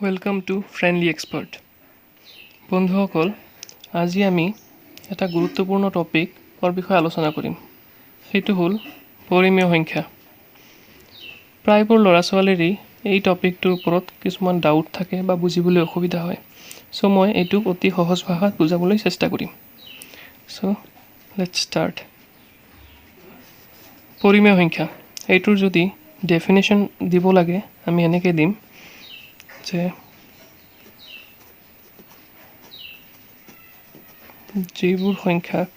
welcome to friendly expert বন্ধুসকল আজি আমি এটা গুৰুত্বপূৰ্ণ টপিকৰ বিষয়ে আলোচনা কৰিম সেইটো হ'ল পৰিমেয় সংখ্যা প্ৰায়বোৰ ল'ৰা ছোৱালীৰ এই টপিকটোৰ ওপৰত কিছুমান ডাউট থাকে বা বুজিবলৈ অসুবিধা হয় সো মই এইটোক অতি সহজ ভাষাত বুজাবলৈ চেষ্টা কৰিম সো লেটস ষ্টাৰ্ট পৰিমেয় সংখ্যা এইটোৰ যদি ডেফিনেশ্যন দিব লাগে আমি এনেকৈ দিম যে যিবোৰ সংখ্যাক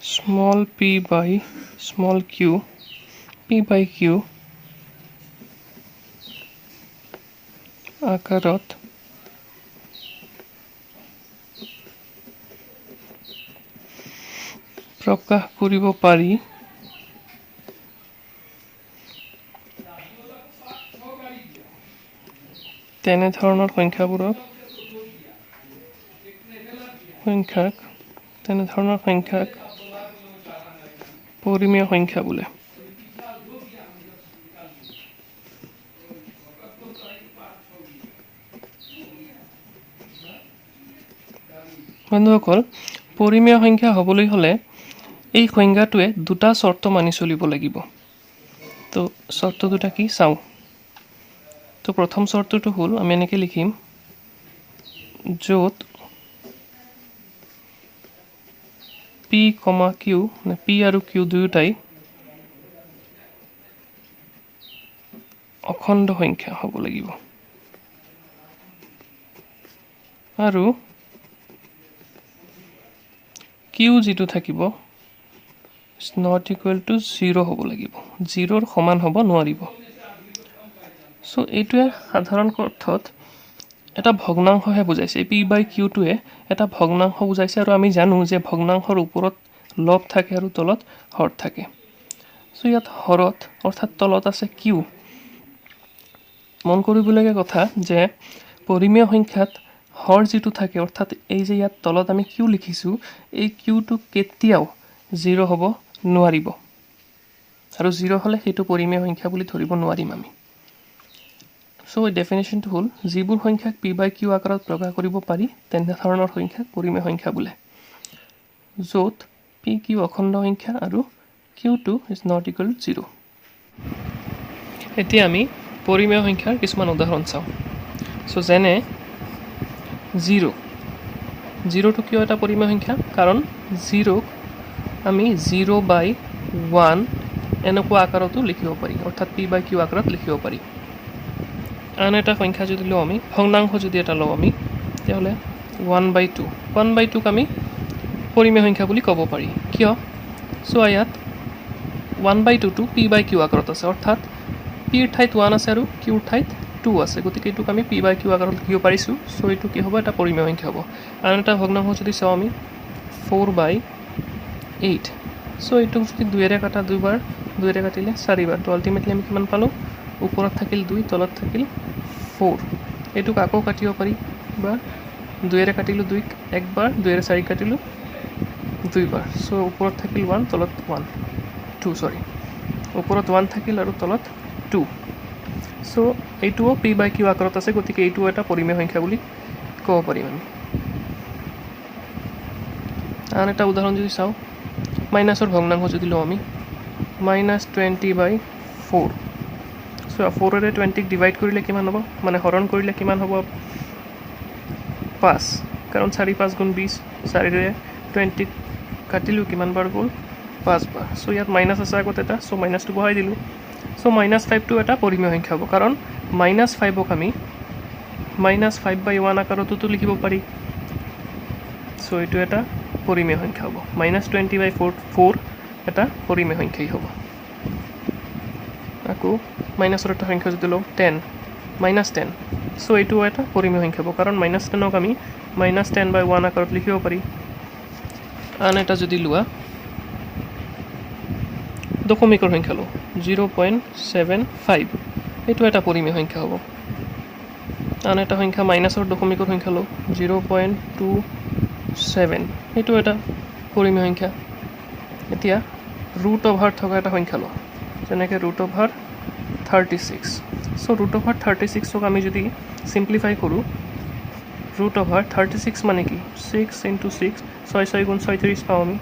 small p by small q p by q আকাৰত প্ৰকাশ কৰিব পাৰি তেনেধৰণৰ সংখ্যাক পৰিমেয় সংখ্যা বোলে বন্ধুসকল পৰিমেয় সংখ্যা হ'বলৈ হ'লে এই সংখ্যাটোৱে দুটা শৰ্ত মানি চলিব লাগিব তো শৰ্ত দুটা কি চাও তো প্ৰথম শৰ্তটো হ'ল আমি এনেকৈ লিখিম য'ত p, q মানে p আৰু q দুয়োটাই অখণ্ড সংখ্যা হ'ব লাগিব আৰু q যেটো থাকিব is not equal to 0 হ'ব লাগিব 0 ৰ সমান হ'ব নোৱাৰিব সো এইটোৱে সাধাৰণ অৰ্থত এটা ভগ্নাংশহে বুজাইছে p by q টোৱে এটা ভগ্নাংশ বুজাইছে আৰু আমি জানো যে ভগ্নাংশৰ ওপৰত লব থাকে আৰু তলত হৰ থাকে সো ইয়াত হৰত অৰ্থাৎ তলত আছে q মন কৰিবলগীয়া কথা যে পৰিমেয় সংখ্যাত হৰ যেটো থাকে অৰ্থাৎ এই যে ইয়াত তলত আমি q লিখিছো এই q টো কেতিয়াও 0 হ'ব নোৱাৰিব আৰু 0 হলে সেইটো পৰিমেয় সংখ্যা বুলি ধৰিব নোৱাৰিম আমি সো ডেফিনেশ্যন টো হ'ল যিবোৰ সংখ্যাক p by q আকাৰত প্ৰকাশ কৰিব পাৰি তেনে ধৰণৰ সংখ্যাক পৰিমেয় সংখ্যা বোলে য'ত p q অখণ্ড সংখ্যা আৰু q2 is not equal to 0 এতিয়া আমি পৰিমেয় সংখ্যাৰ কিছুমান উদাহৰণ চাওঁ সো যেনে 0 টো কিয় এটা পৰিমেয় সংখ্যা কাৰণ 0ক আমি 0 by 1 এনেকুৱা আকাৰতো লিখিব পাৰি অৰ্থাৎ p by q আকাৰত লিখিব পাৰি আন এটা সংখ্যা যদি লওঁ আমি ভগ্নাংশ যদি এটা লওঁ আমি তেতিয়াহ'লে 1 by 2 ক আমি পৰিমেয় সংখ্যা বুলি ক'ব পাৰি কিয় সো ইয়াত 1 by 2 টো p by q আকাৰত আছে অৰ্থাৎ p ৰ ঠাইত 1 আছে আৰু q ৰ ঠাইত 2 আছে গতিকে এইটোক আমি p by q আকাৰত লিখিব পাৰিছো সো এইটো কি হ'ব এটা পৰিমেয় সংখ্যা হ'ব আন এটা ভগ্নাংশ যদি চাওঁ আমি 4 by 8 সো এইটোক যদি 2 এৰে কাটা দুইবাৰ 2 এৰে কাটিলে 4 বাৰ তো আলটিমেটলি আমি কিমান পালো ওপৰত থাকিল 2 তলত থাকিল 4 এইটোক আকৌ কাটিব পাৰি বা 2 এৰে কাটিলো 2 একবাৰ 2 এৰে 4 কাটিলো দুইবাৰ সো ওপৰত থাকিল 1 তলত 2 সৰি ওপৰত 1 থাকিল আৰু তলত 2 সো এইটোও p by q আকাৰত আছে গতিকে এইটো এটা পৰিমেয় সংখ্যা বুলি ক'ব পাৰিম আমি আন এটা উদাহৰণ যদি চাওঁ মাইনাছৰ ভগ্নাংশ যদি লওঁ আমি -20 by 4 সো 4 এৰে 20 ক ডিভাইড কৰিলে কিমান হ'ব মানে হৰণ কৰিলে কিমান হ'ব 5 কাৰণ 4 5 গুণ 20 4 এৰে 20 কাটিলো কিমান বাৰ গ'ল 5 বাৰ সো ইয়াত মাইনাছ আছে আগত এটা সো মাইনাছটো বহাই দিলো সো -5 টো এটা পৰিমেয় সংখ্যা হ'ব কাৰণ -5 ক আমি -5 by 1 আকাৰতো লিখিব পাৰি সো এইটো এটা পৰিমেয় সংখ্যা হ'ব -20 by 4 এটা পৰিমেয় সংখ্যাই হ'ব আকৌ মাইনাছৰ এটা সংখ্যা যদি লওঁ 10 -10 সো এইটো এটা পৰিমেয় সংখ্যা হ'ব কাৰণ -10ক আমি -10 by 1 আকাৰত লিখিব পাৰি আন এটা যদি লোৱা দশমিকৰ সংখ্যা লওঁ 0.75 এইটো এটা পৰিমেয় সংখ্যা হ'ব আন এটা সংখ্যা মাইনাছৰ দশমিকৰ সংখ্যা লওঁ 0.27 এইটো এটা পৰিমেয় সংখ্যা এতিয়া ৰুট অভাৰ থকা এটা সংখ্যা লওঁ যেনেকৈ ৰুট অভাৰ 36 সো √36ক আমি যদি সিম্পলিফাই কৰোঁ √36 মানে কি 6 × 6 6 6 গুণ 36 পাওঁ আমি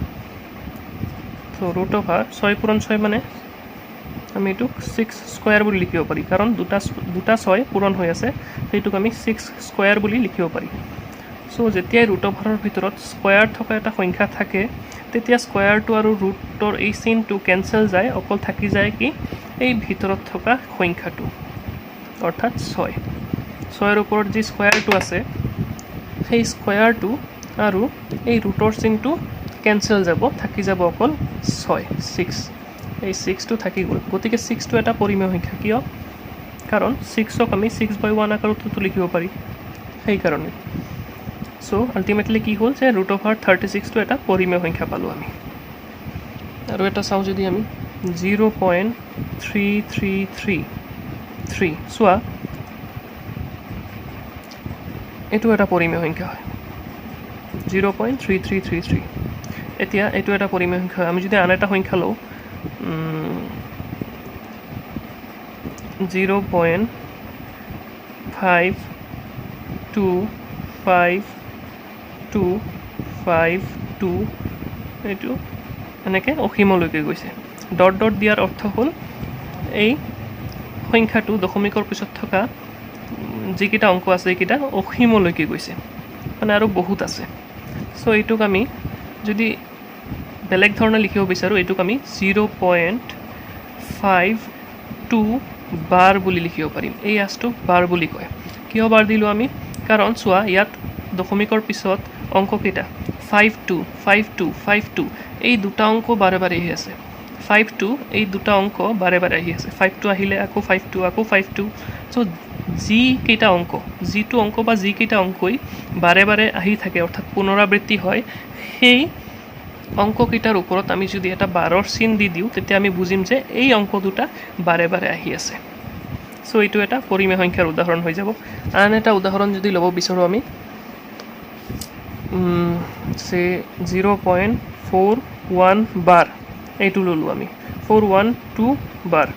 সো √6 পূৰণ 6 মানে আমি এইটোক 6 স্কোয়াৰ বুলি লিখিব পাৰি কাৰণ দুটা 6 পূৰণ হৈ আছে সেইটোক আমি 6 স্কোয়াৰ বুলি লিখিব পাৰি সো যেতিয়াই √ৰ ভিতৰত স্কোয়াৰ থকা এটা সংখ্যা থাকে তেতিয়া স্কোয়াৰটো আৰু ৰুটৰ এই চিনটো কেনসেল যায় অকল থাকি যায় কি এই ভিতৰত থকা সংখ্যাটো অৰ্থাৎ 6 6ৰ ওপৰত যি স্কোয়াৰটো আছে সেই স্কোয়াৰটো আৰু এই ৰুটৰ চিনটো কেনসেল যাব থাকি যাব অকল 6 এই 6টো থাকি গ'ল গতিকে 6টো এটা পৰিমেয় সংখ্যা কিয় কাৰণ 6ক আমি 6/1 আকাৰতো লিখিব পাৰি সেই কাৰণে সো আলটিমেটলি কি হ'ল যে √36টো এটা পৰিমেয় সংখ্যা পালোঁ আমি আৰু এটা চাওঁ যদি আমি 0.3333 চোৱা এইটো এটা পৰিমেয় সংখ্যা হয় 0.3333 এতিয়া এইটো এটা পৰিমেয় সংখ্যা আমি যদি আন এটা সংখ্যা লওঁ 0.5252 এইটো এনেকৈ অসীমলৈকে গৈছে ডট ডট দিয়াৰ অৰ্থ হ'ল এই সংখ্যাটো দশমিকৰ পিছত থকা যিকেইটা অংক আছে এইকেইটা অসীমলৈকে গৈছে মানে আৰু বহুত আছে সো এইটোক আমি যদি বেলেগ ধৰণে লিখিব বিচাৰোঁ এইটোক আমি 0.52 বাৰ বুলি লিখিব পাৰিম এই আচটো বাৰ বুলি কয় কিয় বাৰ দিলোঁ আমি কাৰণ চোৱা ইয়াত দশমিকৰ পিছত অংককেইটা 52 52 52 এই দুটা অংক বাৰে বাৰে আহি আছে 52 এই দুটা অংক বাৰে বাৰে আহি আছে 52 আহিলে আকৌ 52 আকৌ 52 সো যিকেইটা অংক যিটো অংক বা যিকেইটা অংকই বাৰে বাৰে আহি থাকে অৰ্থাৎ পুনৰাবৃত্তি হয় সেই অংককেইটাৰ ওপৰত আমি যদি এটা বাৰৰ চিন দি দিওঁ তেতিয়া আমি বুজিম যে এই অংক দুটা বাৰে বাৰে আহি আছে সো এইটো এটা পৰিমেয় সংখ্যাৰ উদাহৰণ হৈ যাব আন এটা উদাহৰণ যদি ল'ব বিচাৰোঁ আমি সে 0.41 বাৰ এইটো ল'লোঁ আমি 412 বাৰ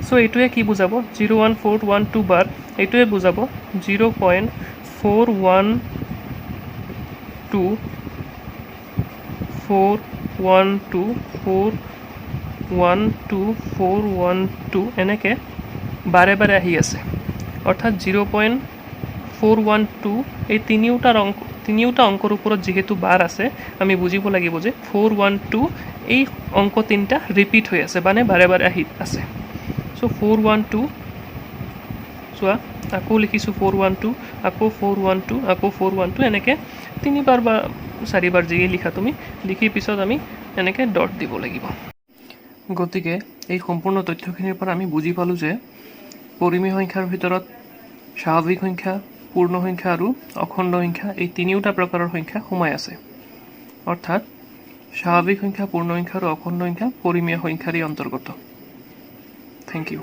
সো এইটোৱে কি বুজাব 0.1412 বাৰ এইটোৱে বুজাব 412 এনেকৈ বাৰে বাৰে আহি আছে অৰ্থাৎ 0.412 এই তিনিওটা অংকৰ ওপৰত যিহেতু বাৰ আছে আমি বুজিব লাগিব যে 412 এই অংক তিনিটা ৰিপিট হৈ আছে মানে বাৰে বাৰে আহি আছে সো 412 চোৱা আকৌ লিখিছোঁ 412 আকৌ 412 আকৌ 412 এনেকৈ তিনিবাৰ বা চাৰিবাৰ যি লিখা তুমি লিখি পিছত আমি এনেকৈ ডট দিব লাগিব গতিকে এই সম্পূৰ্ণ তথ্যখিনিৰ পৰা আমি বুজি পালোঁ যে পৰিমেয় সংখ্যাৰ ভিতৰত স্বাভাৱিক সংখ্যা পূৰ্ণ সংখ্যা আৰু অখণ্ড সংখ্যা এই তিনিওটা প্ৰকাৰৰ সংখ্যা সোমাই আছে অৰ্থাৎ স্বাভাৱিক সংখ্যা পূৰ্ণ সংখ্যা আৰু অখণ্ড সংখ্যা পৰিমেয় সংখ্যাৰ অন্তৰ্গত থেংক ইউ